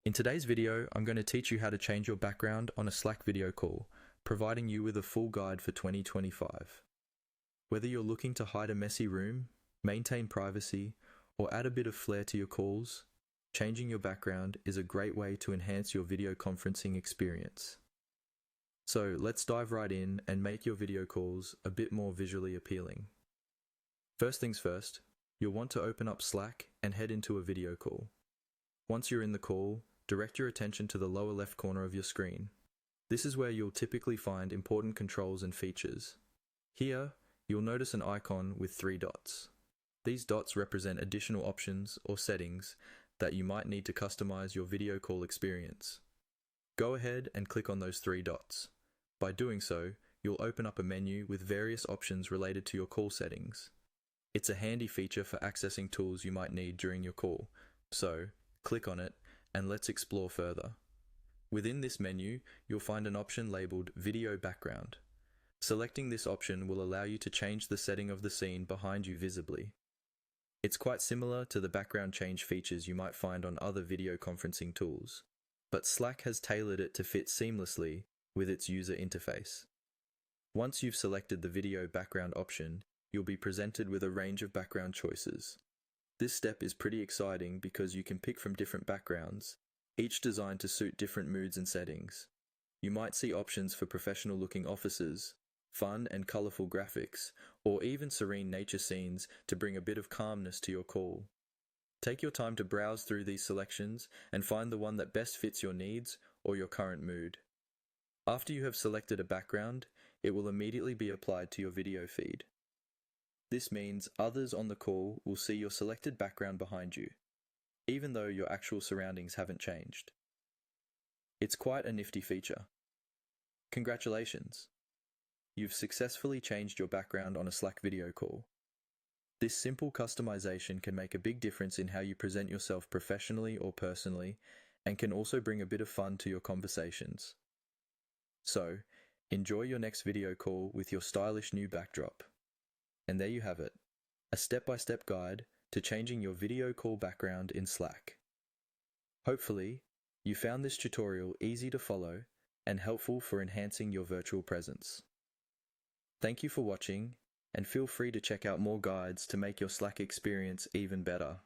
In today's video, I'm going to teach you how to change your background on a Slack video call, providing you with a full guide for 2025. Whether you're looking to hide a messy room, maintain privacy, or add a bit of flair to your calls, changing your background is a great way to enhance your video conferencing experience. So let's dive right in and make your video calls a bit more visually appealing. First things first, you'll want to open up Slack and head into a video call. Once you're in the call, direct your attention to the lower left corner of your screen. This is where you'll typically find important controls and features. Here, you'll notice an icon with 3 dots. These dots represent additional options or settings that you might need to customize your video call experience. Go ahead and click on those 3 dots. By doing so, you'll open up a menu with various options related to your call settings. It's a handy feature for accessing tools you might need during your call, so click on it and let's explore further. Within this menu, you'll find an option labeled Video Background. Selecting this option will allow you to change the setting of the scene behind you visibly. It's quite similar to the background change features you might find on other video conferencing tools, but Slack has tailored it to fit seamlessly with its user interface. Once you've selected the video background option, you'll be presented with a range of background choices. This step is pretty exciting because you can pick from different backgrounds, each designed to suit different moods and settings. You might see options for professional-looking offices, fun and colorful graphics, or even serene nature scenes to bring a bit of calmness to your call. Take your time to browse through these selections and find the one that best fits your needs or your current mood. After you have selected a background, it will immediately be applied to your video feed. This means others on the call will see your selected background behind you, even though your actual surroundings haven't changed. It's quite a nifty feature. Congratulations! You've successfully changed your background on a Slack video call. This simple customization can make a big difference in how you present yourself professionally or personally, and can also bring a bit of fun to your conversations. So, enjoy your next video call with your stylish new backdrop. And there you have it, a step-by-step guide to changing your video call background in Slack. Hopefully, you found this tutorial easy to follow and helpful for enhancing your virtual presence. Thank you for watching, and feel free to check out more guides to make your Slack experience even better.